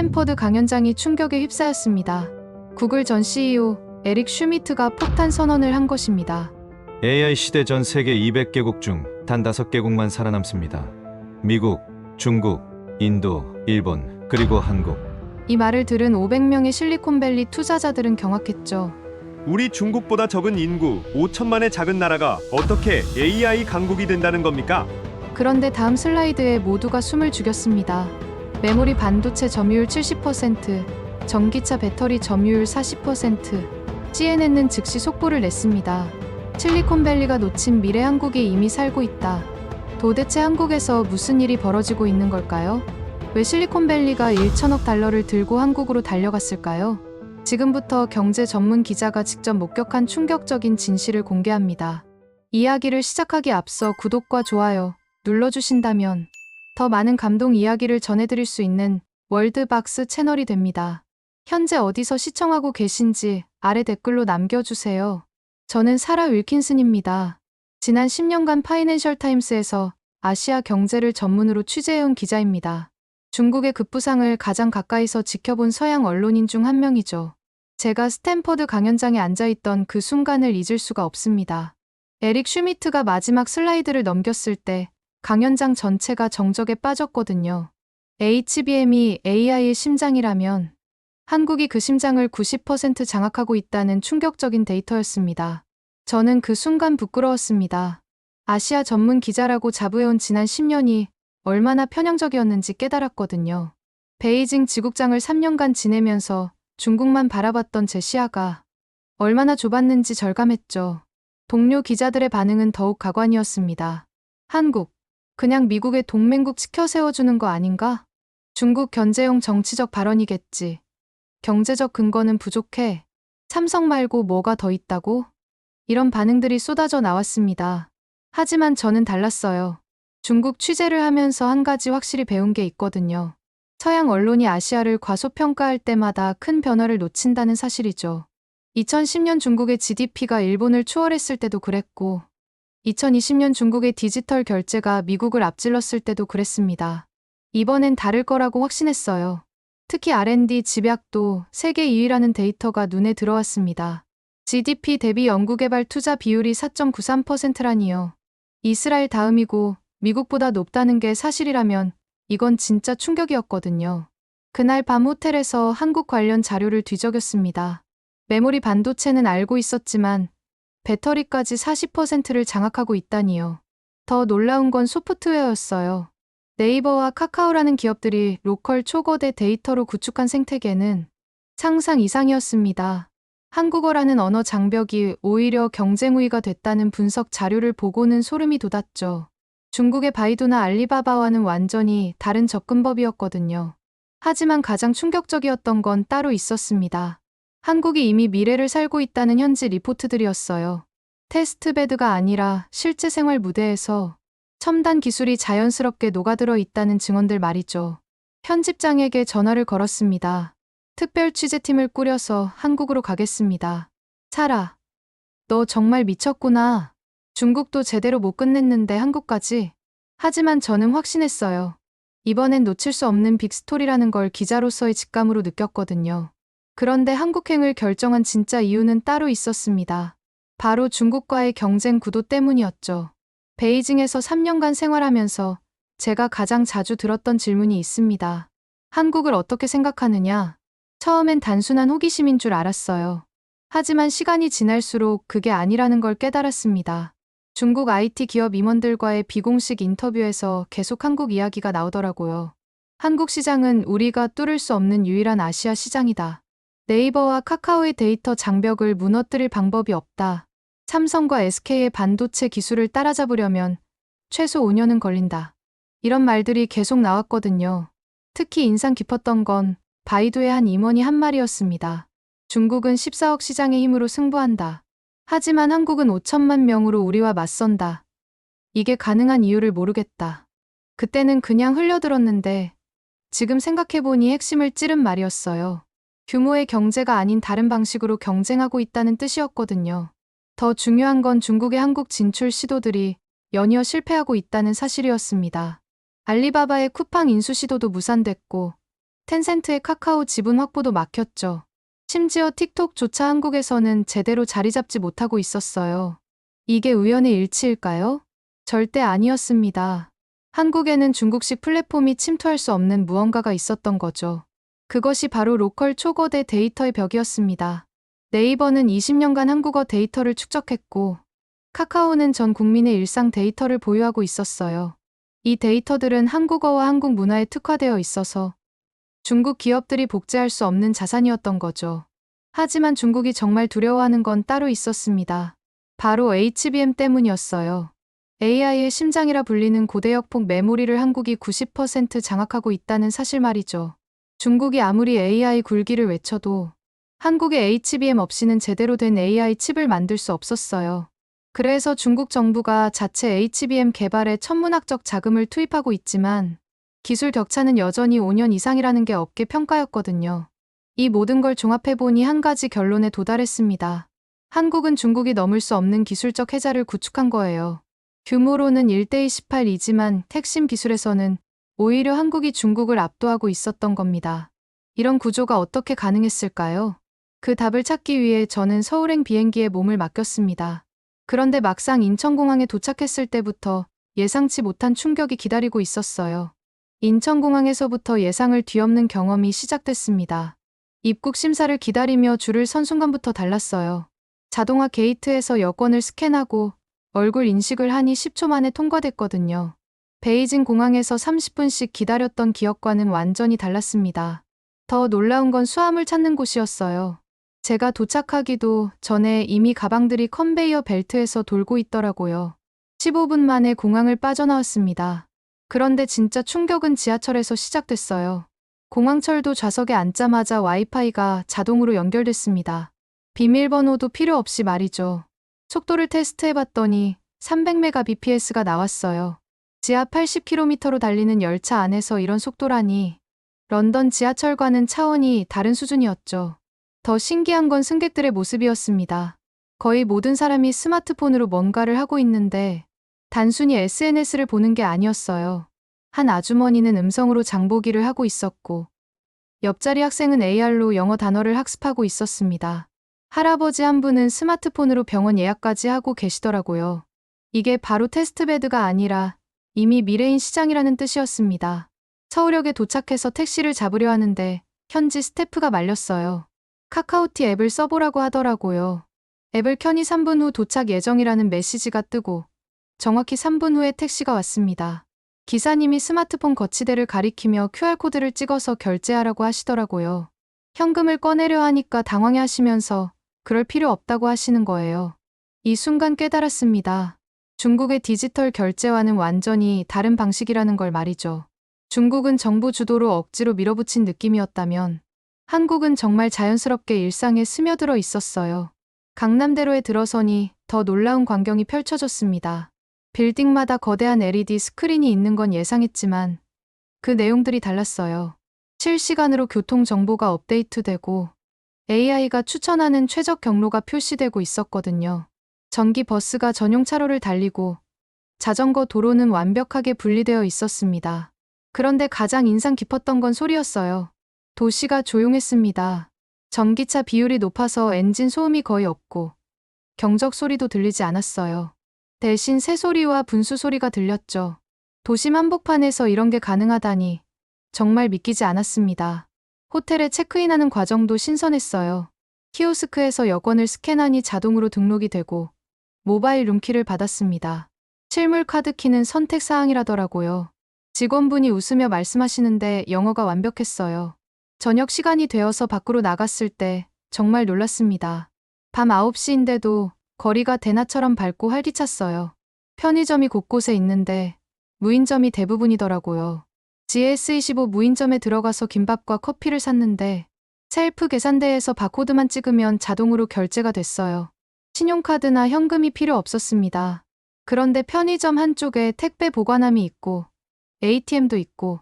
스탠퍼드 강연장이 충격에 휩싸였습니다. 구글 전 CEO 에릭 슈미트가 폭탄 선언을 한 것입니다. AI 시대 전 세계 200개국 중 단 5개국만 살아남습니다. 미국, 중국, 인도, 일본, 그리고 한국. 이 말을 들은 500명의 실리콘밸리 투자자들은 경악했죠. 우리 중국보다 적은 인구 5천만의 작은 나라가 어떻게 AI 강국이 된다는 겁니까? 그런데 다음 슬라이드에 모두가 숨을 죽였습니다. 메모리 반도체 점유율 70%, 전기차 배터리 점유율 40%. CNN은 즉시 속보를 냈습니다. 실리콘밸리가 놓친 미래 한국이 이미 살고 있다. 도대체 한국에서 무슨 일이 벌어지고 있는 걸까요? 왜 실리콘밸리가 1천억 달러를 들고 한국으로 달려갔을까요? 지금부터 경제 전문 기자가 직접 목격한 충격적인 진실을 공개합니다. 이야기를 시작하기 앞서 구독과 좋아요 눌러주신다면 더 많은 감동 이야기를 전해드릴 수 있는 월드박스 채널이 됩니다. 현재 어디서 시청하고 계신지 아래 댓글로 남겨주세요. 저는 사라 윌킨슨입니다. 지난 10년간 파이낸셜 타임스에서 아시아 경제를 전문으로 취재해온 기자입니다. 중국의 급부상을 가장 가까이서 지켜본 서양 언론인 중 한 명이죠. 제가 스탠퍼드 강연장에 앉아있던 그 순간을 잊을 수가 없습니다. 에릭 슈미트가 마지막 슬라이드를 넘겼을 때 강연장 전체가 정적에 빠졌거든요. HBM이 AI의 심장이라면 한국이 그 심장을 90% 장악하고 있다는 충격적인 데이터였습니다. 저는 그 순간 부끄러웠습니다. 아시아 전문 기자라고 자부해온 지난 10년이 얼마나 편향적이었는지 깨달았거든요. 베이징 지국장을 3년간 지내면서 중국만 바라봤던 제 시야가 얼마나 좁았는지 절감했죠. 동료 기자들의 반응은 더욱 가관이었습니다. 한국, 그냥 미국의 동맹국 치켜 세워주는 거 아닌가? 중국 견제용 정치적 발언이겠지. 경제적 근거는 부족해. 삼성 말고 뭐가 더 있다고? 이런 반응들이 쏟아져 나왔습니다. 하지만 저는 달랐어요. 중국 취재를 하면서 한 가지 확실히 배운 게 있거든요. 서양 언론이 아시아를 과소평가할 때마다 큰 변화를 놓친다는 사실이죠. 2010년 중국의 GDP가 일본을 추월했을 때도 그랬고, 2020년 중국의 디지털 결제가 미국을 앞질렀을 때도 그랬습니다. 이번엔 다를 거라고 확신했어요. 특히 R&D 집약도 세계 2위라는 데이터가 눈에 들어왔습니다. GDP 대비 연구개발 투자 비율이 4.93%라니요. 이스라엘 다음이고 미국보다 높다는 게 사실이라면 이건 진짜 충격이었거든요. 그날 밤 호텔에서 한국 관련 자료를 뒤적였습니다. 메모리 반도체는 알고 있었지만 배터리까지 40%를 장악하고 있다니요. 더 놀라운 건 소프트웨어였어요. 네이버와 카카오라는 기업들이 로컬 초거대 데이터로 구축한 생태계는 상상 이상이었습니다. 한국어라는 언어 장벽이 오히려 경쟁 우위가 됐다는 분석 자료를 보고는 소름이 돋았죠. 중국의 바이두나 알리바바와는 완전히 다른 접근법이었거든요. 하지만 가장 충격적이었던 건 따로 있었습니다. 한국이 이미 미래를 살고 있다는 현지 리포트들이었어요. 테스트베드가 아니라 실제 생활 무대에서 첨단 기술이 자연스럽게 녹아들어 있다는 증언들 말이죠. 편집장에게 전화를 걸었습니다. 특별 취재팀을 꾸려서 한국으로 가겠습니다. 사라, 너 정말 미쳤구나. 중국도 제대로 못 끝냈는데 한국까지. 하지만 저는 확신했어요. 이번엔 놓칠 수 없는 빅스토리라는 걸 기자로서의 직감으로 느꼈거든요. 그런데 한국행을 결정한 진짜 이유는 따로 있었습니다. 바로 중국과의 경쟁 구도 때문이었죠. 베이징에서 3년간 생활하면서 제가 가장 자주 들었던 질문이 있습니다. 한국을 어떻게 생각하느냐? 처음엔 단순한 호기심인 줄 알았어요. 하지만 시간이 지날수록 그게 아니라는 걸 깨달았습니다. 중국 IT 기업 임원들과의 비공식 인터뷰에서 계속 한국 이야기가 나오더라고요. 한국 시장은 우리가 뚫을 수 없는 유일한 아시아 시장이다. 네이버와 카카오의 데이터 장벽을 무너뜨릴 방법이 없다. 삼성과 SK의 반도체 기술을 따라잡으려면 최소 5년은 걸린다. 이런 말들이 계속 나왔거든요. 특히 인상 깊었던 건 바이두의 한 임원이 한 말이었습니다. 중국은 14억 시장의 힘으로 승부한다. 하지만 한국은 5천만 명으로 우리와 맞선다. 이게 가능한 이유를 모르겠다. 그때는 그냥 흘려들었는데 지금 생각해보니 핵심을 찌른 말이었어요. 규모의 경제가 아닌 다른 방식으로 경쟁하고 있다는 뜻이었거든요. 더 중요한 건 중국의 한국 진출 시도들이 연이어 실패하고 있다는 사실이었습니다. 알리바바의 쿠팡 인수 시도도 무산됐고 텐센트의 카카오 지분 확보도 막혔죠. 심지어 틱톡조차 한국에서는 제대로 자리 잡지 못하고 있었어요. 이게 우연의 일치일까요? 절대 아니었습니다. 한국에는 중국식 플랫폼이 침투할 수 없는 무언가가 있었던 거죠. 그것이 바로 로컬 초거대 데이터의 벽이었습니다. 네이버는 20년간 한국어 데이터를 축적했고, 카카오는 전 국민의 일상 데이터를 보유하고 있었어요. 이 데이터들은 한국어와 한국 문화에 특화되어 있어서 중국 기업들이 복제할 수 없는 자산이었던 거죠. 하지만 중국이 정말 두려워하는 건 따로 있었습니다. 바로 HBM 때문이었어요. AI의 심장이라 불리는 고대역폭 메모리를 한국이 90% 장악하고 있다는 사실 말이죠. 중국이 아무리 AI 굴기를 외쳐도 한국의 HBM 없이는 제대로 된 AI 칩을 만들 수 없었어요. 그래서 중국 정부가 자체 HBM 개발에 천문학적 자금을 투입하고 있지만 기술 격차는 여전히 5년 이상이라는 게 업계 평가였거든요. 이 모든 걸 종합해보니 한 가지 결론에 도달했습니다. 한국은 중국이 넘을 수 없는 기술적 해자를 구축한 거예요. 규모로는 1대28이지만 핵심 기술에서는 오히려 한국이 중국을 압도하고 있었던 겁니다. 이런 구조가 어떻게 가능했을까요? 그 답을 찾기 위해 저는 서울행 비행기에 몸을 맡겼습니다. 그런데 막상 인천공항에 도착했을 때부터 예상치 못한 충격이 기다리고 있었어요. 인천공항에서부터 예상을 뒤엎는 경험이 시작됐습니다. 입국 심사를 기다리며 줄을 선 순간부터 달랐어요. 자동화 게이트에서 여권을 스캔하고 얼굴 인식을 하니 10초 만에 통과됐거든요. 베이징 공항에서 30분씩 기다렸던 기억과는 완전히 달랐습니다. 더 놀라운 건 수화물 찾는 곳이었어요. 제가 도착하기도 전에 이미 가방들이 컨베이어 벨트에서 돌고 있더라고요. 15분 만에 공항을 빠져나왔습니다. 그런데 진짜 충격은 지하철에서 시작됐어요. 공항철도 좌석에 앉자마자 와이파이가 자동으로 연결됐습니다. 비밀번호도 필요 없이 말이죠. 속도를 테스트해봤더니 300mbps가 나왔어요. 지하 80km로 달리는 열차 안에서 이런 속도라니 런던 지하철과는 차원이 다른 수준이었죠. 더 신기한 건 승객들의 모습이었습니다. 거의 모든 사람이 스마트폰으로 뭔가를 하고 있는데 단순히 SNS를 보는 게 아니었어요. 한 아주머니는 음성으로 장보기를 하고 있었고 옆자리 학생은 AR로 영어 단어를 학습하고 있었습니다. 할아버지 한 분은 스마트폰으로 병원 예약까지 하고 계시더라고요. 이게 바로 테스트베드가 아니라 이미 미래인 시장이라는 뜻이었습니다. 서울역에 도착해서 택시를 잡으려 하는데 현지 스태프가 말렸어요. 카카오티 앱을 써보라고 하더라고요. 앱을 켜니 3분 후 도착 예정이라는 메시지가 뜨고 정확히 3분 후에 택시가 왔습니다. 기사님이 스마트폰 거치대를 가리키며 QR코드를 찍어서 결제하라고 하시더라고요. 현금을 꺼내려 하니까 당황해 하시면서 그럴 필요 없다고 하시는 거예요. 이 순간 깨달았습니다. 중국의 디지털 결제와는 완전히 다른 방식이라는 걸 말이죠. 중국은 정부 주도로 억지로 밀어붙인 느낌이었다면 한국은 정말 자연스럽게 일상에 스며들어 있었어요. 강남대로에 들어서니 더 놀라운 광경이 펼쳐졌습니다. 빌딩마다 거대한 LED 스크린이 있는 건 예상했지만 그 내용들이 달랐어요. 실시간으로 교통 정보가 업데이트되고 AI가 추천하는 최적 경로가 표시되고 있었거든요. 전기 버스가 전용 차로를 달리고 자전거 도로는 완벽하게 분리되어 있었습니다. 그런데 가장 인상 깊었던 건 소리였어요. 도시가 조용했습니다. 전기차 비율이 높아서 엔진 소음이 거의 없고 경적 소리도 들리지 않았어요. 대신 새소리와 분수 소리가 들렸죠. 도심 한복판에서 이런 게 가능하다니 정말 믿기지 않았습니다. 호텔에 체크인하는 과정도 신선했어요. 키오스크에서 여권을 스캔하니 자동으로 등록이 되고 모바일 룸키를 받았습니다. 실물 카드 키는 선택 사항이라더라고요. 직원분이 웃으며 말씀하시는데 영어가 완벽했어요. 저녁 시간이 되어서 밖으로 나갔을 때 정말 놀랐습니다. 밤 9시인데도 거리가 대낮처럼 밝고 활기찼어요. 편의점이 곳곳에 있는데 무인점이 대부분이더라고요. GS25 무인점에 들어가서 김밥과 커피를 샀는데 셀프 계산대에서 바코드만 찍으면 자동으로 결제가 됐어요. 신용카드나 현금이 필요 없었습니다. 그런데 편의점 한쪽에 택배 보관함이 있고 ATM도 있고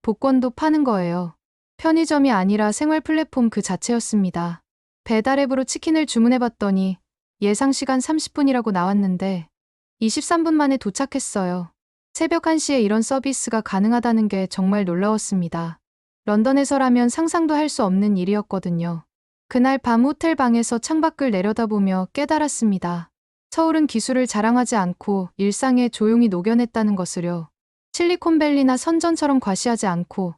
복권도 파는 거예요. 편의점이 아니라 생활 플랫폼 그 자체였습니다. 배달앱으로 치킨을 주문해봤더니 예상 시간 30분이라고 나왔는데 23분 만에 도착했어요. 새벽 1시에 이런 서비스가 가능하다는 게 정말 놀라웠습니다. 런던에서라면 상상도 할 수 없는 일이었거든요. 그날 밤 호텔 방에서 창밖을 내려다보며 깨달았습니다. 서울은 기술을 자랑하지 않고 일상에 조용히 녹여냈다는 것을요. 실리콘밸리나 선전처럼 과시하지 않고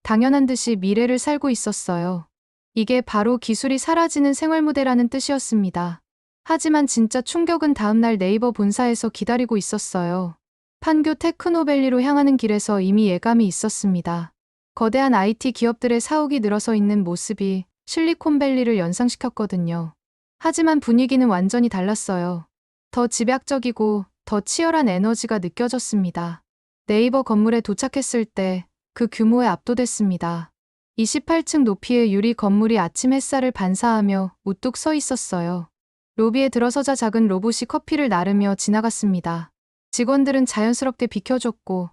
당연한 듯이 미래를 살고 있었어요. 이게 바로 기술이 사라지는 생활모델이라는 뜻이었습니다. 하지만 진짜 충격은 다음날 네이버 본사에서 기다리고 있었어요. 판교 테크노밸리로 향하는 길에서 이미 예감이 있었습니다. 거대한 IT 기업들의 사옥이 늘어서 있는 모습이 실리콘밸리를 연상시켰거든요. 하지만 분위기는 완전히 달랐어요. 더 집약적이고 더 치열한 에너지가 느껴졌습니다. 네이버 건물에 도착했을 때 그 규모에 압도됐습니다. 28층 높이의 유리 건물이 아침 햇살을 반사하며 우뚝 서 있었어요. 로비에 들어서자 작은 로봇이 커피를 나르며 지나갔습니다. 직원들은 자연스럽게 비켜줬고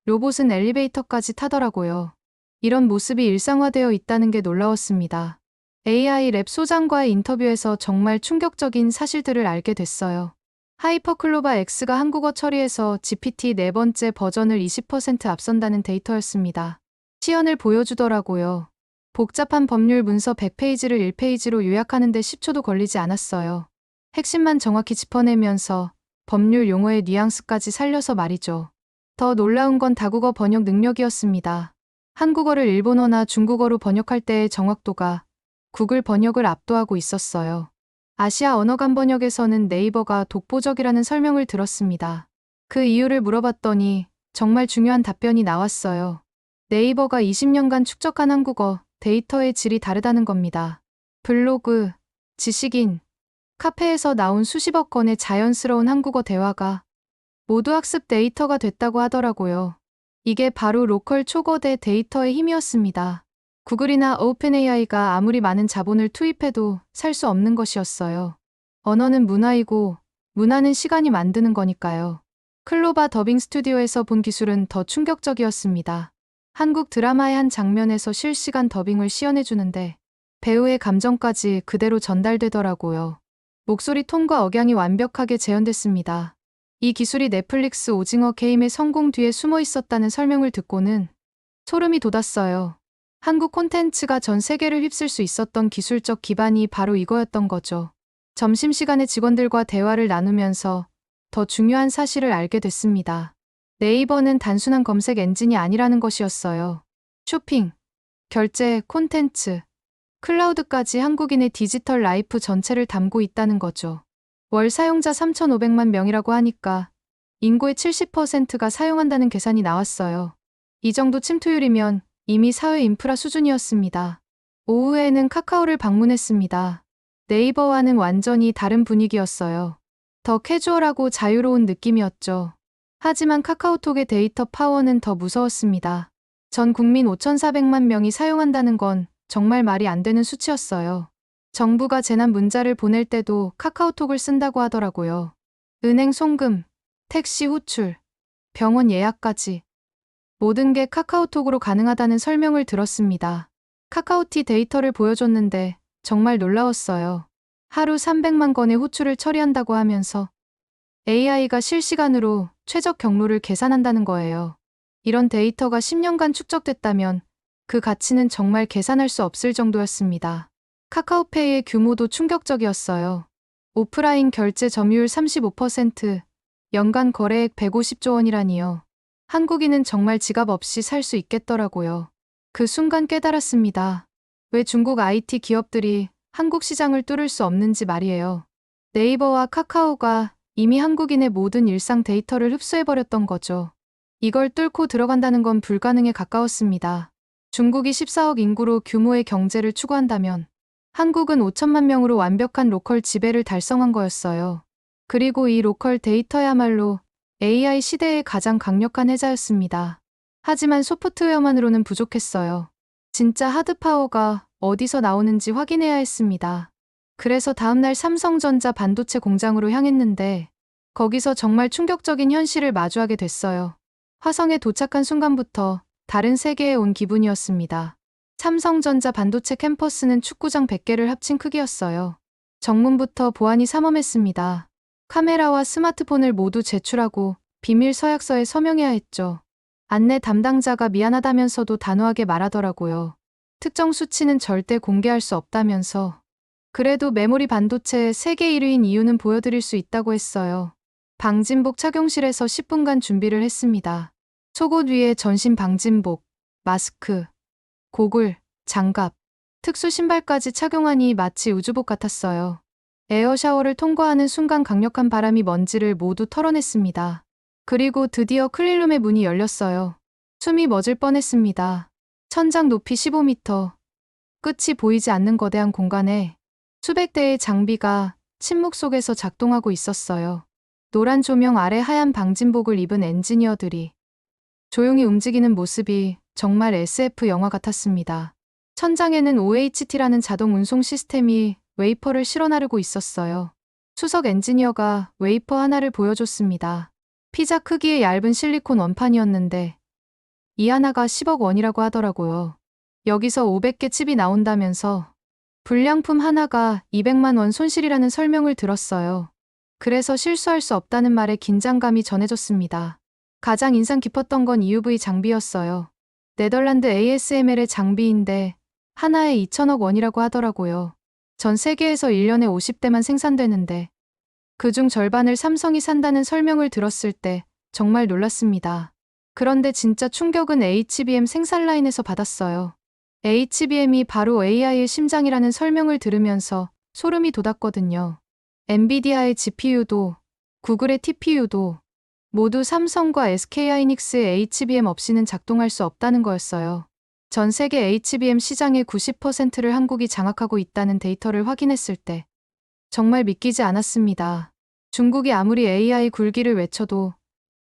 로봇은 엘리베이터까지 타더라고요. 이런 모습이 일상화되어 있다는 게 놀라웠습니다. AI 랩 소장과의 인터뷰에서 정말 충격적인 사실들을 알게 됐어요. 하이퍼클로바 X가 한국어 처리에서 GPT 네 번째 버전을 20% 앞선다는 데이터였습니다. 시연을 보여주더라고요. 복잡한 법률 문서 100페이지를 1페이지로 요약하는데 10초도 걸리지 않았어요. 핵심만 정확히 짚어내면서 법률 용어의 뉘앙스까지 살려서 말이죠. 더 놀라운 건 다국어 번역 능력이었습니다. 한국어를 일본어나 중국어로 번역할 때의 정확도가 구글 번역을 압도하고 있었어요. 아시아 언어간 번역에서는 네이버가 독보적이라는 설명을 들었습니다. 그 이유를 물어봤더니 정말 중요한 답변이 나왔어요. 네이버가 20년간 축적한 한국어 데이터의 질이 다르다는 겁니다. 블로그, 지식인, 카페에서 나온 수십억 건의 자연스러운 한국어 대화가 모두 학습 데이터가 됐다고 하더라고요. 이게 바로 로컬 초거대 데이터의 힘이었습니다. 구글이나 오픈AI가 아무리 많은 자본을 투입해도 살 수 없는 것이었어요. 언어는 문화이고 문화는 시간이 만드는 거니까요. 클로바 더빙 스튜디오에서 본 기술은 더 충격적이었습니다. 한국 드라마의 한 장면에서 실시간 더빙을 시연해주는데 배우의 감정까지 그대로 전달되더라고요. 목소리 톤과 억양이 완벽하게 재현됐습니다. 이 기술이 넷플릭스 오징어 게임의 성공 뒤에 숨어 있었다는 설명을 듣고는 소름이 돋았어요. 한국 콘텐츠가 전 세계를 휩쓸 수 있었던 기술적 기반이 바로 이거였던 거죠. 점심시간에 직원들과 대화를 나누면서 더 중요한 사실을 알게 됐습니다. 네이버는 단순한 검색 엔진이 아니라는 것이었어요. 쇼핑, 결제, 콘텐츠, 클라우드까지 한국인의 디지털 라이프 전체를 담고 있다는 거죠. 월 사용자 3,500만 명이라고 하니까 인구의 70%가 사용한다는 계산이 나왔어요. 이 정도 침투율이면 이미 사회 인프라 수준이었습니다. 오후에는 카카오를 방문했습니다. 네이버와는 완전히 다른 분위기였어요. 더 캐주얼하고 자유로운 느낌이었죠. 하지만 카카오톡의 데이터 파워는 더 무서웠습니다. 전 국민 5,400만 명이 사용한다는 건 정말 말이 안 되는 수치였어요. 정부가 재난 문자를 보낼 때도 카카오톡을 쓴다고 하더라고요. 은행 송금, 택시 호출, 병원 예약까지. 모든 게 카카오톡으로 가능하다는 설명을 들었습니다. 카카오티 데이터를 보여줬는데 정말 놀라웠어요. 하루 300만 건의 호출을 처리한다고 하면서 AI가 실시간으로 최적 경로를 계산한다는 거예요. 이런 데이터가 10년간 축적됐다면 그 가치는 정말 계산할 수 없을 정도였습니다. 카카오페이의 규모도 충격적이었어요. 오프라인 결제 점유율 35%, 연간 거래액 150조 원이라니요. 한국인은 정말 지갑 없이 살 수 있겠더라고요. 그 순간 깨달았습니다. 왜 중국 IT 기업들이 한국 시장을 뚫을 수 없는지 말이에요. 네이버와 카카오가 이미 한국인의 모든 일상 데이터를 흡수해버렸던 거죠. 이걸 뚫고 들어간다는 건 불가능에 가까웠습니다. 중국이 14억 인구로 규모의 경제를 추구한다면 한국은 5천만 명으로 완벽한 로컬 지배를 달성한 거였어요. 그리고 이 로컬 데이터야말로 AI 시대의 가장 강력한 해자였습니다. 하지만 소프트웨어만으로는 부족했어요. 진짜 하드파워가 어디서 나오는지 확인해야 했습니다. 그래서 다음날 삼성전자 반도체 공장으로 향했는데 거기서 정말 충격적인 현실을 마주하게 됐어요. 화성에 도착한 순간부터 다른 세계에 온 기분이었습니다. 삼성전자 반도체 캠퍼스는 축구장 100개를 합친 크기였어요. 정문부터 보안이 삼엄했습니다. 카메라와 스마트폰을 모두 제출하고 비밀 서약서에 서명해야 했죠. 안내 담당자가 미안하다면서도 단호하게 말하더라고요. 특정 수치는 절대 공개할 수 없다면서. 그래도 메모리 반도체 세계 1위인 이유는 보여드릴 수 있다고 했어요. 방진복 착용실에서 10분간 준비를 했습니다. 속옷 위에 전신 방진복, 마스크, 고글, 장갑, 특수 신발까지 착용하니 마치 우주복 같았어요. 에어 샤워를 통과하는 순간 강력한 바람이 먼지를 모두 털어냈습니다. 그리고 드디어 클린룸의 문이 열렸어요. 숨이 멎을 뻔했습니다. 천장 높이 15m, 끝이 보이지 않는 거대한 공간에 수백 대의 장비가 침묵 속에서 작동하고 있었어요. 노란 조명 아래 하얀 방진복을 입은 엔지니어들이 조용히 움직이는 모습이 정말 SF 영화 같았습니다. 천장에는 OHT라는 자동 운송 시스템이 웨이퍼를 실어 나르고 있었어요. 수석 엔지니어가 웨이퍼 하나를 보여줬습니다. 피자 크기의 얇은 실리콘 원판이었는데 이 하나가 10억 원이라고 하더라고요. 여기서 500개 칩이 나온다면서 불량품 하나가 200만 원 손실이라는 설명을 들었어요. 그래서 실수할 수 없다는 말에 긴장감이 전해졌습니다. 가장 인상 깊었던 건 EUV 장비였어요. 네덜란드 ASML의 장비인데 하나에 2천억 원이라고 하더라고요. 전 세계에서 1년에 50대만 생산되는데 그중 절반을 삼성이 산다는 설명을 들었을 때 정말 놀랐습니다. 그런데 진짜 충격은 HBM 생산 라인에서 받았어요. HBM이 바로 AI의 심장이라는 설명을 들으면서 소름이 돋았거든요. 엔비디아의 GPU도 구글의 TPU도 모두 삼성과 SK하이닉스의 HBM 없이는 작동할 수 없다는 거였어요. 전 세계 HBM 시장의 90%를 한국이 장악하고 있다는 데이터를 확인했을 때 정말 믿기지 않았습니다. 중국이 아무리 AI 굴기를 외쳐도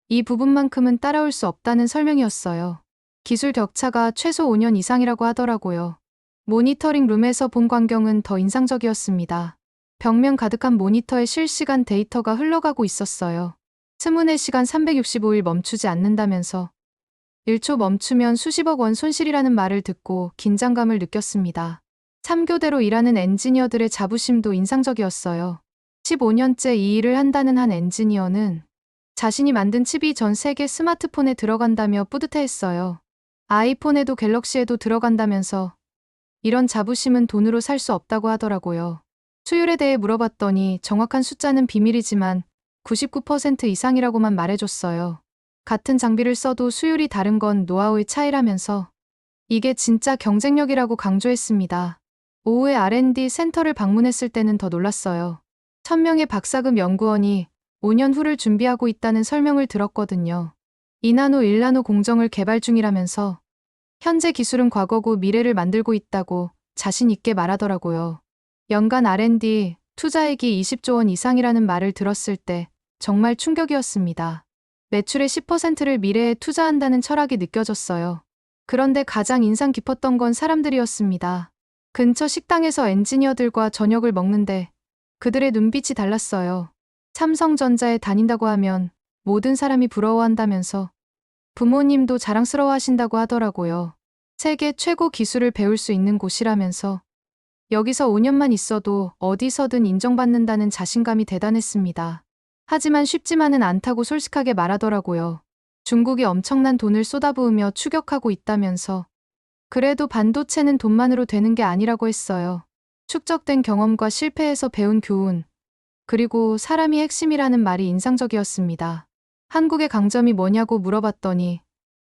이 부분만큼은 따라올 수 없다는 설명이었어요. 기술 격차가 최소 5년 이상이라고 하더라고요. 모니터링 룸에서 본 광경은 더 인상적이었습니다. 벽면 가득한 모니터에 실시간 데이터가 흘러가고 있었어요. 24시간 365일 멈추지 않는다면서 1초 멈추면 수십억 원 손실이라는 말을 듣고 긴장감을 느꼈습니다. 3교대로 일하는 엔지니어들의 자부심도 인상적이었어요. 15년째 이 일을 한다는 한 엔지니어는 자신이 만든 칩이 전 세계 스마트폰에 들어간다며 뿌듯해했어요. 아이폰에도 갤럭시에도 들어간다면서 이런 자부심은 돈으로 살 수 없다고 하더라고요. 수율에 대해 물어봤더니 정확한 숫자는 비밀이지만 99% 이상이라고만 말해줬어요. 같은 장비를 써도 수율이 다른 건 노하우의 차이라면서 이게 진짜 경쟁력이라고 강조했습니다. 오후에 R&D 센터를 방문했을 때는 더 놀랐어요. 1000명의 박사급 연구원이 5년 후를 준비하고 있다는 설명을 들었거든요. 2나노 1나노 공정을 개발 중이라면서 현재 기술은 과거고 미래를 만들고 있다고 자신 있게 말하더라고요. 연간 R&D 투자액이 20조 원 이상이라는 말을 들었을 때 정말 충격이었습니다. 매출의 10%를 미래에 투자한다는 철학이 느껴졌어요. 그런데 가장 인상 깊었던 건 사람들이었습니다. 근처 식당에서 엔지니어들과 저녁을 먹는데 그들의 눈빛이 달랐어요. 삼성전자에 다닌다고 하면 모든 사람이 부러워한다면서 부모님도 자랑스러워하신다고 하더라고요. 세계 최고 기술을 배울 수 있는 곳이라면서 여기서 5년만 있어도 어디서든 인정받는다는 자신감이 대단했습니다. 하지만 쉽지만은 않다고 솔직하게 말하더라고요. 중국이 엄청난 돈을 쏟아부으며 추격하고 있다면서 그래도 반도체는 돈만으로 되는 게 아니라고 했어요. 축적된 경험과 실패에서 배운 교훈, 그리고 사람이 핵심이라는 말이 인상적이었습니다. 한국의 강점이 뭐냐고 물어봤더니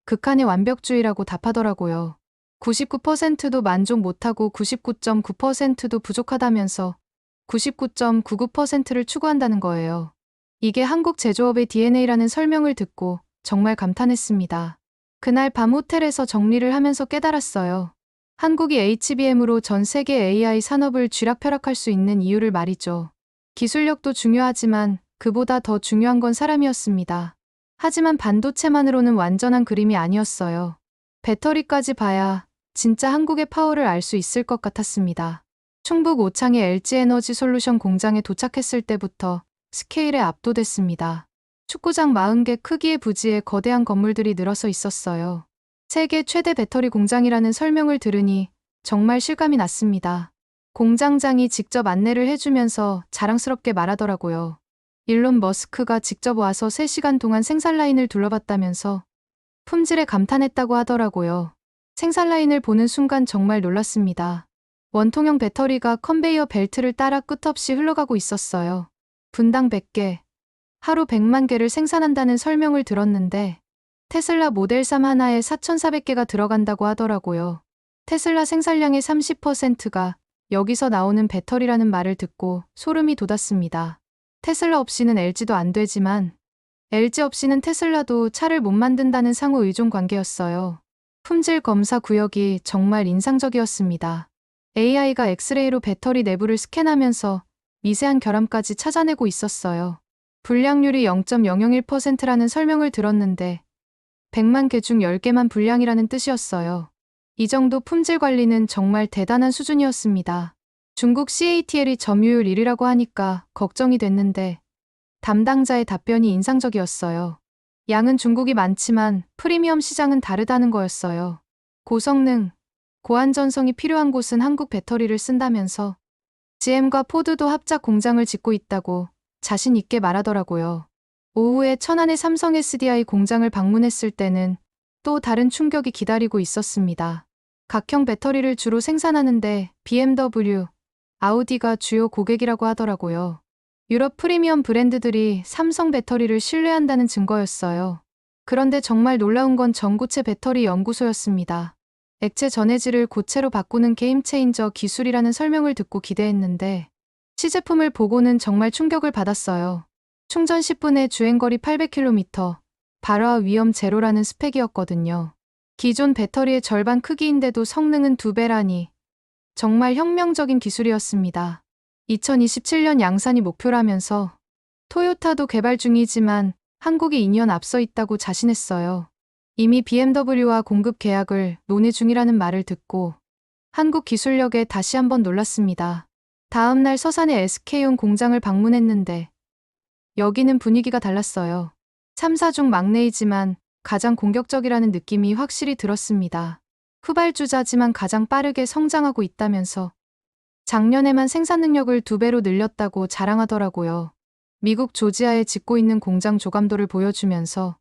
극한의 완벽주의라고 답하더라고요. 99%도 만족 못하고 99.9%도 부족하다면서 99.99%를 추구한다는 거예요. 이게 한국 제조업의 DNA라는 설명을 듣고 정말 감탄했습니다. 그날 밤 호텔에서 정리를 하면서 깨달았어요. 한국이 HBM으로 전 세계 AI 산업을 쥐락펴락할 수 있는 이유를 말이죠. 기술력도 중요하지만 그보다 더 중요한 건 사람이었습니다. 하지만 반도체만으로는 완전한 그림이 아니었어요. 배터리까지 봐야 진짜 한국의 파워를 알 수 있을 것 같았습니다. 충북 오창의 LG에너지 솔루션 공장에 도착했을 때부터 스케일에 압도됐습니다. 축구장 40개 크기의 부지에 거대한 건물들이 늘어서 있었어요. 세계 최대 배터리 공장이라는 설명을 들으니 정말 실감이 났습니다. 공장장이 직접 안내를 해주면서 자랑스럽게 말하더라고요. 일론 머스크가 직접 와서 3시간 동안 생산 라인을 둘러봤다면서 품질에 감탄했다고 하더라고요. 생산 라인을 보는 순간 정말 놀랐습니다. 원통형 배터리가 컨베이어 벨트를 따라 끝없이 흘러가고 있었어요. 분당 100개, 하루 100만 개를 생산한다는 설명을 들었는데 테슬라 모델 3 하나에 4,400개가 들어간다고 하더라고요. 테슬라 생산량의 30%가 여기서 나오는 배터리라는 말을 듣고 소름이 돋았습니다. 테슬라 없이는 LG도 안 되지만 LG 없이는 테슬라도 차를 못 만든다는 상호 의존 관계였어요. 품질 검사 구역이 정말 인상적이었습니다. AI가 엑스레이로 배터리 내부를 스캔하면서 미세한 결함까지 찾아내고 있었어요. 불량률이 0.001%라는 설명을 들었는데 100만 개 중 10개만 불량이라는 뜻이었어요. 이 정도 품질 관리는 정말 대단한 수준이었습니다. 중국 CATL이 점유율 1위라고 하니까 걱정이 됐는데 담당자의 답변이 인상적이었어요. 양은 중국이 많지만 프리미엄 시장은 다르다는 거였어요. 고성능, 고안전성이 필요한 곳은 한국 배터리를 쓴다면서 GM과 포드도 합작 공장을 짓고 있다고 자신 있게 말하더라고요. 오후에 천안의 삼성 SDI 공장을 방문했을 때는 또 다른 충격이 기다리고 있었습니다. 각형 배터리를 주로 생산하는데 BMW, 아우디가 주요 고객이라고 하더라고요. 유럽 프리미엄 브랜드들이 삼성 배터리를 신뢰한다는 증거였어요. 그런데 정말 놀라운 건 전고체 배터리 연구소였습니다. 액체 전해질을 고체로 바꾸는 게임 체인저 기술이라는 설명을 듣고 기대했는데 시제품을 보고는 정말 충격을 받았어요. 충전 10분에 주행거리 800km, 발화 위험 제로라는 스펙이었거든요. 기존 배터리의 절반 크기인데도 성능은 2배라니 정말 혁명적인 기술이었습니다. 2027년 양산이 목표라면서 토요타도 개발 중이지만 한국이 2년 앞서 있다고 자신했어요. 이미 BMW와 공급 계약을 논의 중이라는 말을 듣고 한국 기술력에 다시 한번 놀랐습니다. 다음 날 서산의 SK온 공장을 방문했는데 여기는 분위기가 달랐어요. 3사 중 막내이지만 가장 공격적이라는 느낌이 확실히 들었습니다. 후발주자지만 가장 빠르게 성장하고 있다면서 작년에만 생산 능력을 2배로 늘렸다고 자랑하더라고요. 미국 조지아에 짓고 있는 공장 조감도를 보여주면서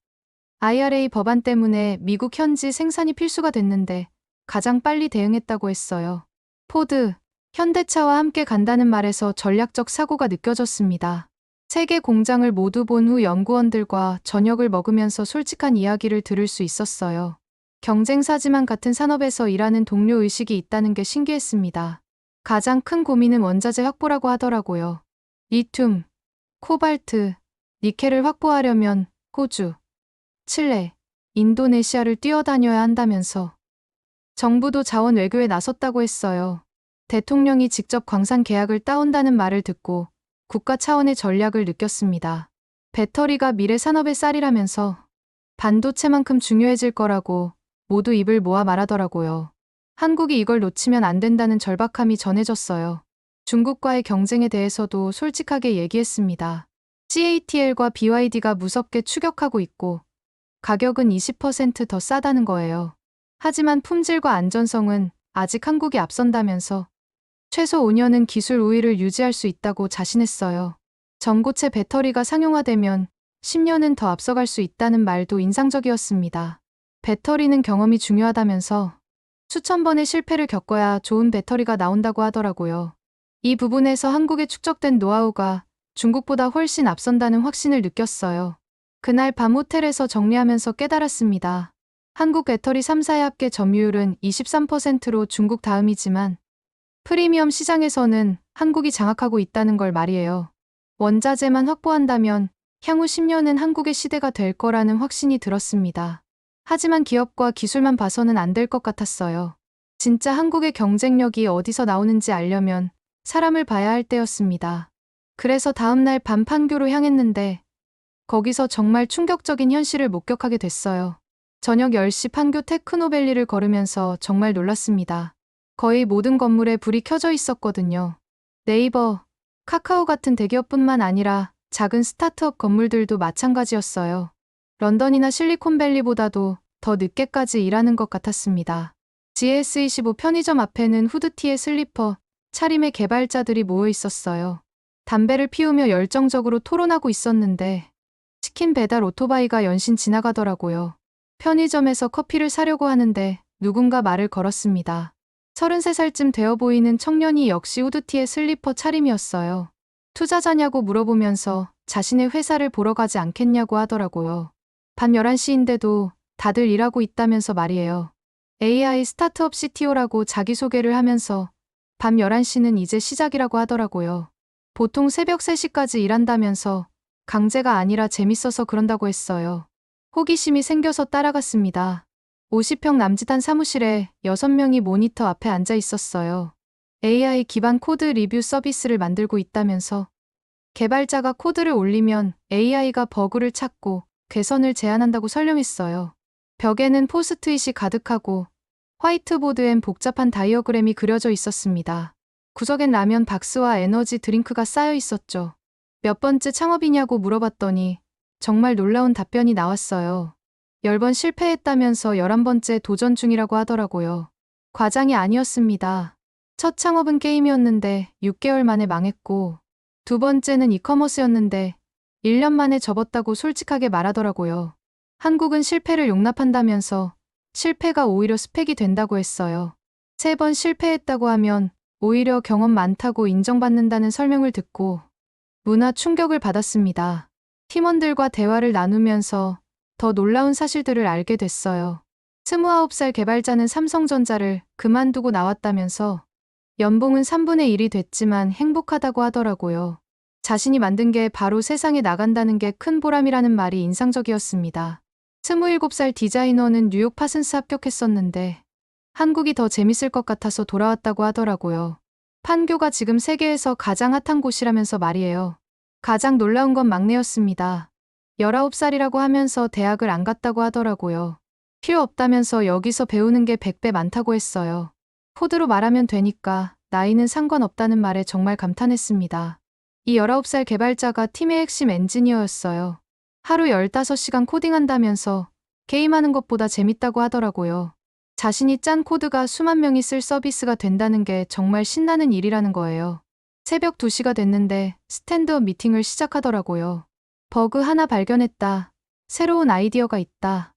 IRA 법안 때문에 미국 현지 생산이 필수가 됐는데 가장 빨리 대응했다고 했어요. 포드, 현대차와 함께 간다는 말에서 전략적 사고가 느껴졌습니다. 세 개 공장을 모두 본 후 연구원들과 저녁을 먹으면서 솔직한 이야기를 들을 수 있었어요. 경쟁사지만 같은 산업에서 일하는 동료 의식이 있다는 게 신기했습니다. 가장 큰 고민은 원자재 확보라고 하더라고요. 리튬, 코발트, 니켈을 확보하려면 호주, 칠레, 인도네시아를 뛰어다녀야 한다면서 정부도 자원 외교에 나섰다고 했어요. 대통령이 직접 광산 계약을 따온다는 말을 듣고 국가 차원의 전략을 느꼈습니다. 배터리가 미래 산업의 쌀이라면서 반도체만큼 중요해질 거라고 모두 입을 모아 말하더라고요. 한국이 이걸 놓치면 안 된다는 절박함이 전해졌어요. 중국과의 경쟁에 대해서도 솔직하게 얘기했습니다. CATL과 BYD가 무섭게 추격하고 있고 가격은 20% 더 싸다는 거예요. 하지만 품질과 안전성은 아직 한국이 앞선다면서 최소 5년은 기술 우위를 유지할 수 있다고 자신했어요. 전고체 배터리가 상용화되면 10년은 더 앞서갈 수 있다는 말도 인상적이었습니다. 배터리는 경험이 중요하다면서 수천 번의 실패를 겪어야 좋은 배터리가 나온다고 하더라고요. 이 부분에서 한국에 축적된 노하우가 중국보다 훨씬 앞선다는 확신을 느꼈어요. 그날 밤 호텔에서 정리하면서 깨달았습니다. 한국 배터리 3사의 합계 점유율은 23%로 중국 다음이지만 프리미엄 시장에서는 한국이 장악하고 있다는 걸 말이에요. 원자재만 확보한다면 향후 10년은 한국의 시대가 될 거라는 확신이 들었습니다. 하지만 기업과 기술만 봐서는 안 될 것 같았어요. 진짜 한국의 경쟁력이 어디서 나오는지 알려면 사람을 봐야 할 때였습니다. 그래서 다음날 밤 판교로 향했는데 거기서 정말 충격적인 현실을 목격하게 됐어요. 저녁 10시 판교 테크노밸리를 걸으면서 정말 놀랐습니다. 거의 모든 건물에 불이 켜져 있었거든요. 네이버, 카카오 같은 대기업뿐만 아니라 작은 스타트업 건물들도 마찬가지였어요. 런던이나 실리콘밸리보다도 더 늦게까지 일하는 것 같았습니다. GS25 편의점 앞에는 후드티에 슬리퍼, 차림의 개발자들이 모여 있었어요. 담배를 피우며 열정적으로 토론하고 있었는데 치킨 배달 오토바이가 연신 지나가더라고요. 편의점에서 커피를 사려고 하는데 누군가 말을 걸었습니다. 33살쯤 되어 보이는 청년이 역시 후드티에 슬리퍼 차림이었어요. 투자자냐고 물어보면서 자신의 회사를 보러 가지 않겠냐고 하더라고요. 밤 11시인데도 다들 일하고 있다면서 말이에요. AI 스타트업 CTO라고 자기소개를 하면서 밤 11시는 이제 시작이라고 하더라고요. 보통 새벽 3시까지 일한다면서 강제가 아니라 재밌어서 그런다고 했어요. 호기심이 생겨서 따라갔습니다. 50평 남짓한 사무실에 6명이 모니터 앞에 앉아 있었어요. AI 기반 코드 리뷰 서비스를 만들고 있다면서 개발자가 코드를 올리면 AI가 버그를 찾고 개선을 제안한다고 설명했어요. 벽에는 포스트잇이 가득하고 화이트보드엔 복잡한 다이어그램이 그려져 있었습니다. 구석엔 라면 박스와 에너지 드링크가 쌓여 있었죠. 몇 번째 창업이냐고 물어봤더니 정말 놀라운 답변이 나왔어요. 10번 실패했다면서 11번째 도전 중이라고 하더라고요. 과장이 아니었습니다. 첫 창업은 게임이었는데 6개월 만에 망했고, 두 번째는 이커머스였는데 1년 만에 접었다고 솔직하게 말하더라고요. 한국은 실패를 용납한다면서 실패가 오히려 스펙이 된다고 했어요. 3번 실패했다고 하면 오히려 경험 많다고 인정받는다는 설명을 듣고 문화 충격을 받았습니다. 팀원들과 대화를 나누면서 더 놀라운 사실들을 알게 됐어요. 29살 개발자는 삼성전자를 그만두고 나왔다면서 연봉은 3분의 1이 됐지만 행복하다고 하더라고요. 자신이 만든 게 바로 세상에 나간다는 게 큰 보람이라는 말이 인상적이었습니다. 27살 디자이너는 뉴욕 파슨스 합격했었는데 한국이 더 재밌을 것 같아서 돌아왔다고 하더라고요. 판교가 지금 세계에서 가장 핫한 곳이라면서 말이에요. 가장 놀라운 건 막내였습니다. 19살이라고 하면서 대학을 안 갔다고 하더라고요. 필요 없다면서 여기서 배우는 게 100배 많다고 했어요. 코드로 말하면 되니까 나이는 상관없다는 말에 정말 감탄했습니다. 이 19살 개발자가 팀의 핵심 엔지니어였어요. 하루 15시간 코딩한다면서 게임하는 것보다 재밌다고 하더라고요. 자신이 짠 코드가 수만 명이 쓸 서비스가 된다는 게 정말 신나는 일이라는 거예요. 새벽 2시가 됐는데 스탠드업 미팅을 시작하더라고요. 버그 하나 발견했다. 새로운 아이디어가 있다.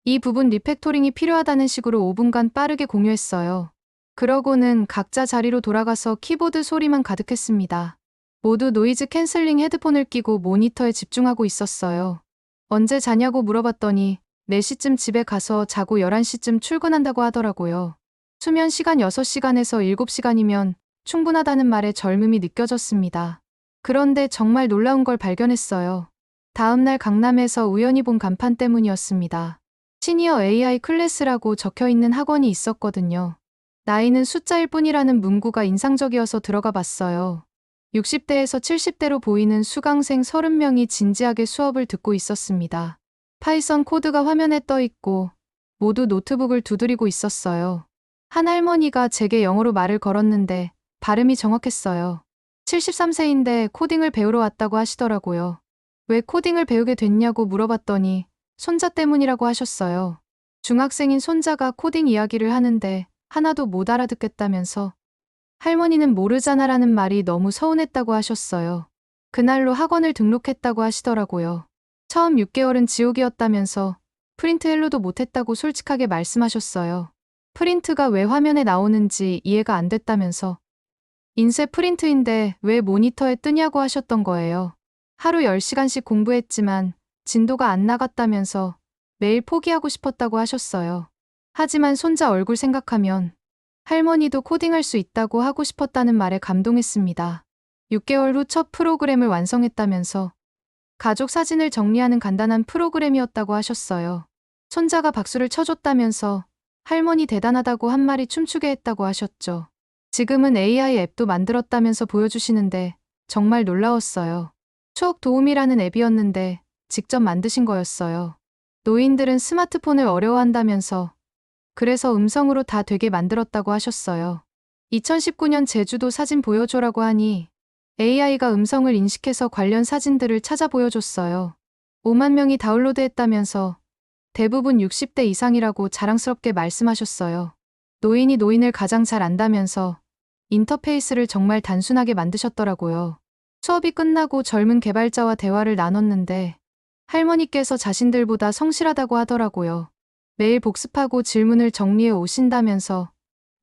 이 부분 리팩토링이 필요하다는 식으로 5분간 빠르게 공유했어요. 그러고는 각자 자리로 돌아가서 키보드 소리만 가득했습니다. 모두 노이즈 캔슬링 헤드폰을 끼고 모니터에 집중하고 있었어요. 언제 자냐고 물어봤더니 4시쯤 집에 가서 자고 11시쯤 출근한다고 하더라고요. 수면 시간 6시간에서 7시간이면 충분하다는 말에 젊음이 느껴졌습니다. 그런데 정말 놀라운 걸 발견했어요. 다음날 강남에서 우연히 본 간판 때문이었습니다. 시니어 AI 클래스라고 적혀 있는 학원이 있었거든요. 나이는 숫자일 뿐이라는 문구가 인상적이어서 들어가 봤어요. 60대에서 70대로 보이는 수강생 30명이 진지하게 수업을 듣고 있었습니다. 파이썬 코드가 화면에 떠 있고 모두 노트북을 두드리고 있었어요. 한 할머니가 제게 영어로 말을 걸었는데 발음이 정확했어요. 73세인데 코딩을 배우러 왔다고 하시더라고요. 왜 코딩을 배우게 됐냐고 물어봤더니 손자 때문이라고 하셨어요. 중학생인 손자가 코딩 이야기를 하는데 하나도 못 알아듣겠다면서 할머니는 모르잖아라는 말이 너무 서운했다고 하셨어요. 그날로 학원을 등록했다고 하시더라고요. 처음 6개월은 지옥이었다면서 프린트 헬로도 못했다고 솔직하게 말씀하셨어요. 프린트가 왜 화면에 나오는지 이해가 안 됐다면서 인쇄 프린트인데 왜 모니터에 뜨냐고 하셨던 거예요. 하루 10시간씩 공부했지만 진도가 안 나갔다면서 매일 포기하고 싶었다고 하셨어요. 하지만 손자 얼굴 생각하면 할머니도 코딩할 수 있다고 하고 싶었다는 말에 감동했습니다. 6개월 후 첫 프로그램을 완성했다면서 가족 사진을 정리하는 간단한 프로그램이었다고 하셨어요. 손자가 박수를 쳐줬다면서 할머니 대단하다고 한 말이 춤추게 했다고 하셨죠. 지금은 AI 앱도 만들었다면서 보여주시는데 정말 놀라웠어요. 추억 도우미라는 앱이었는데 직접 만드신 거였어요. 노인들은 스마트폰을 어려워한다면서 그래서 음성으로 다 되게 만들었다고 하셨어요. 2019년 제주도 사진 보여줘라고 하니 AI가 음성을 인식해서 관련 사진들을 찾아 보여줬어요. 5만 명이 다운로드했다면서 대부분 60대 이상이라고 자랑스럽게 말씀하셨어요. 노인이 노인을 가장 잘 안다면서 인터페이스를 정말 단순하게 만드셨더라고요. 수업이 끝나고 젊은 개발자와 대화를 나눴는데 할머니께서 자신들보다 성실하다고 하더라고요. 매일 복습하고 질문을 정리해 오신다면서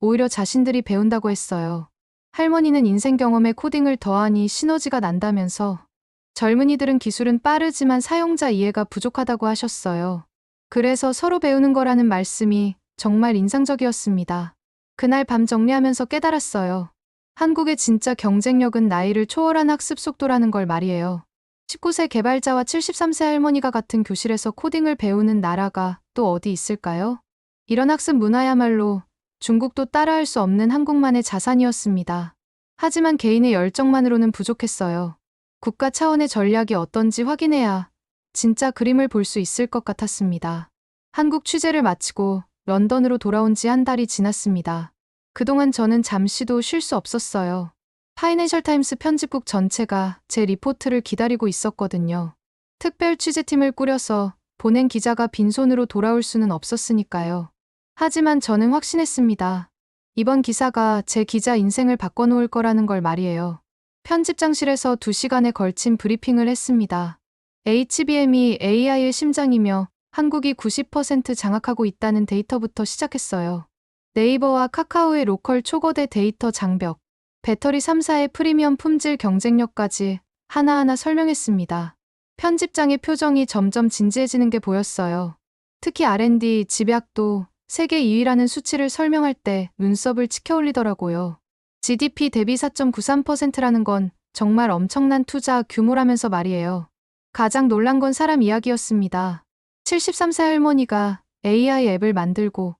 오히려 자신들이 배운다고 했어요. 할머니는 인생 경험에 코딩을 더하니 시너지가 난다면서 젊은이들은 기술은 빠르지만 사용자 이해가 부족하다고 하셨어요. 그래서 서로 배우는 거라는 말씀이 정말 인상적이었습니다. 그날 밤 정리하면서 깨달았어요. 한국의 진짜 경쟁력은 나이를 초월한 학습 속도라는 걸 말이에요. 19세 개발자와 73세 할머니가 같은 교실에서 코딩을 배우는 나라가 또 어디 있을까요? 이런 학습 문화야말로 중국도 따라할 수 없는 한국만의 자산이었습니다. 하지만 개인의 열정만으로는 부족했어요. 국가 차원의 전략이 어떤지 확인해야 진짜 그림을 볼 수 있을 것 같았습니다. 한국 취재를 마치고 런던으로 돌아온 지 한 달이 지났습니다. 그동안 저는 잠시도 쉴 수 없었어요. 파이낸셜 타임스 편집국 전체가 제 리포트를 기다리고 있었거든요. 특별 취재팀을 꾸려서 보낸 기자가 빈손으로 돌아올 수는 없었으니까요. 하지만 저는 확신했습니다. 이번 기사가 제 기자 인생을 바꿔놓을 거라는 걸 말이에요. 편집장실에서 2시간에 걸친 브리핑을 했습니다. HBM이 AI의 심장이며 한국이 90% 장악하고 있다는 데이터부터 시작했어요. 네이버와 카카오의 로컬 초거대 데이터 장벽, 배터리 3사의 프리미엄 품질 경쟁력까지 하나하나 설명했습니다. 편집장의 표정이 점점 진지해지는 게 보였어요. 특히 R&D 집약도 세계 2위라는 수치를 설명할 때 눈썹을 치켜 올리더라고요. GDP 대비 4.93%라는 건 정말 엄청난 투자 규모라면서 말이에요. 가장 놀란 건 사람 이야기였습니다. 73세 할머니가 AI 앱을 만들고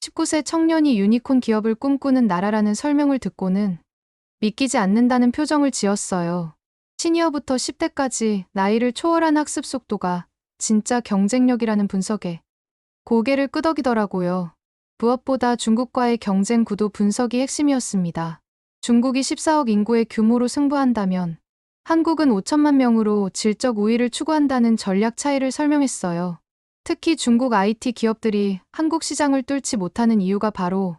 19세 청년이 유니콘 기업을 꿈꾸는 나라라는 설명을 듣고는 믿기지 않는다는 표정을 지었어요. 시니어부터 10대까지 나이를 초월한 학습 속도가 진짜 경쟁력이라는 분석에 고개를 끄덕이더라고요. 무엇보다 중국과의 경쟁 구도 분석이 핵심이었습니다. 중국이 14억 인구의 규모로 승부한다면 한국은 5천만 명으로 질적 우위를 추구한다는 전략 차이를 설명했어요. 특히 중국 IT 기업들이 한국 시장을 뚫지 못하는 이유가 바로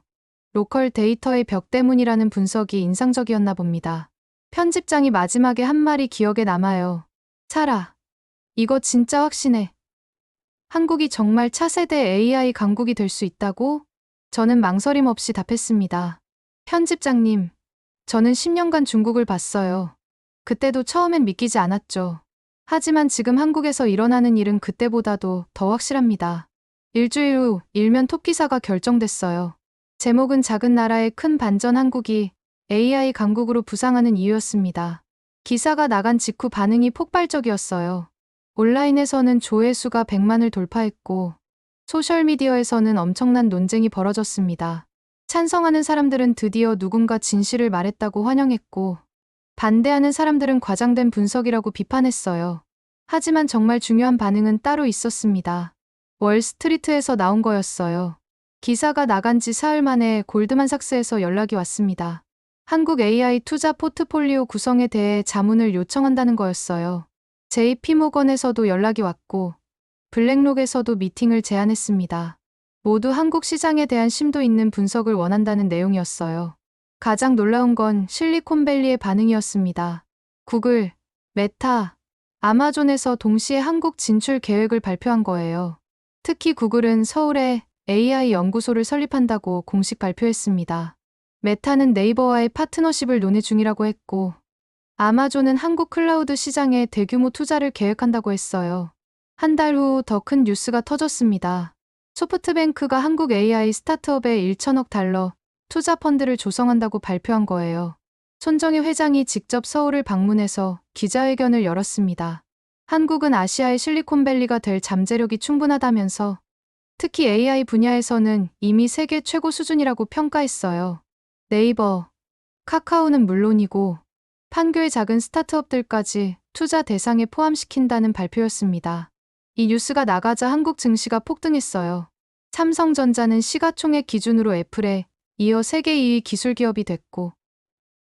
로컬 데이터의 벽 때문이라는 분석이 인상적이었나 봅니다. 편집장이 마지막에 한 말이 기억에 남아요. 차라. 이거 진짜 확신해. 한국이 정말 차세대 AI 강국이 될 수 있다고? 저는 망설임 없이 답했습니다. 편집장님, 저는 10년간 중국을 봤어요. 그때도 처음엔 믿기지 않았죠. 하지만 지금 한국에서 일어나는 일은 그때보다도 더 확실합니다. 일주일 후 일면 톱기사가 결정됐어요. 제목은 작은 나라의 큰 반전, 한국이 AI 강국으로 부상하는 이유였습니다. 기사가 나간 직후 반응이 폭발적이었어요. 온라인에서는 조회수가 100만을 돌파했고 소셜미디어에서는 엄청난 논쟁이 벌어졌습니다. 찬성하는 사람들은 드디어 누군가 진실을 말했다고 환영했고 반대하는 사람들은 과장된 분석이라고 비판했어요. 하지만 정말 중요한 반응은 따로 있었습니다. 월스트리트에서 나온 거였어요. 기사가 나간 지 사흘 만에 골드만삭스에서 연락이 왔습니다. 한국 AI 투자 포트폴리오 구성에 대해 자문을 요청한다는 거였어요. JP모건에서도 연락이 왔고 블랙록에서도 미팅을 제안했습니다. 모두 한국 시장에 대한 심도 있는 분석을 원한다는 내용이었어요. 가장 놀라운 건 실리콘밸리의 반응이었습니다. 구글, 메타, 아마존에서 동시에 한국 진출 계획을 발표한 거예요. 특히 구글은 서울에 AI 연구소를 설립한다고 공식 발표했습니다. 메타는 네이버와의 파트너십을 논의 중이라고 했고, 아마존은 한국 클라우드 시장에 대규모 투자를 계획한다고 했어요. 한 달 후 더 큰 뉴스가 터졌습니다. 소프트뱅크가 한국 AI 스타트업에 1천억 달러 투자 펀드를 조성한다고 발표한 거예요. 손정희 회장이 직접 서울을 방문해서 기자회견을 열었습니다. 한국은 아시아의 실리콘밸리가 될 잠재력이 충분하다면서 특히 AI 분야에서는 이미 세계 최고 수준이라고 평가했어요. 네이버, 카카오는 물론이고 판교의 작은 스타트업들까지 투자 대상에 포함시킨다는 발표였습니다. 이 뉴스가 나가자 한국 증시가 폭등했어요. 삼성전자는 시가총액 기준으로 애플에 이어 세계 2위 기술 기업이 됐고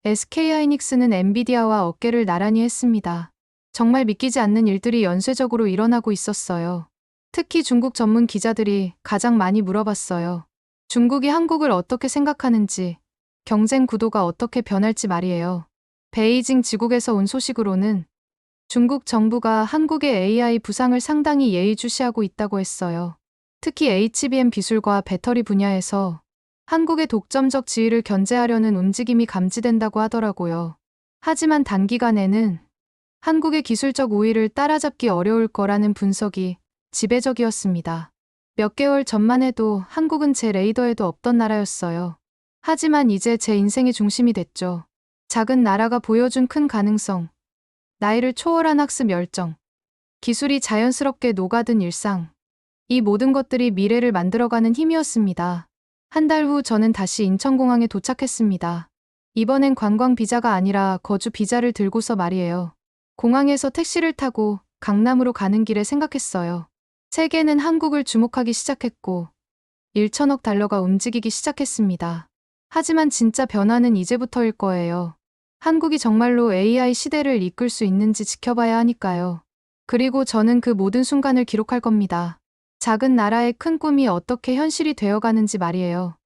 SK하이닉스는 엔비디아와 어깨를 나란히 했습니다. 정말 믿기지 않는 일들이 연쇄적으로 일어나고 있었어요. 특히 중국 전문 기자들이 가장 많이 물어봤어요. 중국이 한국을 어떻게 생각하는지, 경쟁 구도가 어떻게 변할지 말이에요. 베이징 지국에서 온 소식으로는 중국 정부가 한국의 AI 부상을 상당히 예의주시하고 있다고 했어요. 특히 HBM 기술과 배터리 분야에서 한국의 독점적 지위를 견제하려는 움직임이 감지된다고 하더라고요. 하지만 단기간에는 한국의 기술적 우위를 따라잡기 어려울 거라는 분석이 지배적이었습니다. 몇 개월 전만 해도 한국은 제 레이더에도 없던 나라였어요. 하지만 이제 제 인생의 중심이 됐죠. 작은 나라가 보여준 큰 가능성, 나이를 초월한 학습 열정, 기술이 자연스럽게 녹아든 일상, 이 모든 것들이 미래를 만들어가는 힘이었습니다. 한 달 후 저는 다시 인천공항에 도착했습니다. 이번엔 관광 비자가 아니라 거주 비자를 들고서 말이에요. 공항에서 택시를 타고 강남으로 가는 길에 생각했어요. 세계는 한국을 주목하기 시작했고 1천억 달러가 움직이기 시작했습니다. 하지만 진짜 변화는 이제부터일 거예요. 한국이 정말로 AI 시대를 이끌 수 있는지 지켜봐야 하니까요. 그리고 저는 그 모든 순간을 기록할 겁니다. 작은 나라의 큰 꿈이 어떻게 현실이 되어가는지 말이에요.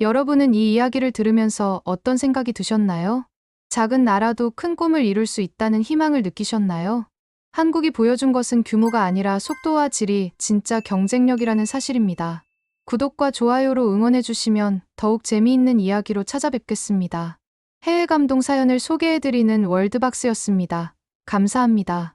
여러분은 이 이야기를 들으면서 어떤 생각이 드셨나요? 작은 나라도 큰 꿈을 이룰 수 있다는 희망을 느끼셨나요? 한국이 보여준 것은 규모가 아니라 속도와 질이 진짜 경쟁력이라는 사실입니다. 구독과 좋아요로 응원해주시면 더욱 재미있는 이야기로 찾아뵙겠습니다. 해외 감동 사연을 소개해드리는 월드박스였습니다. 감사합니다.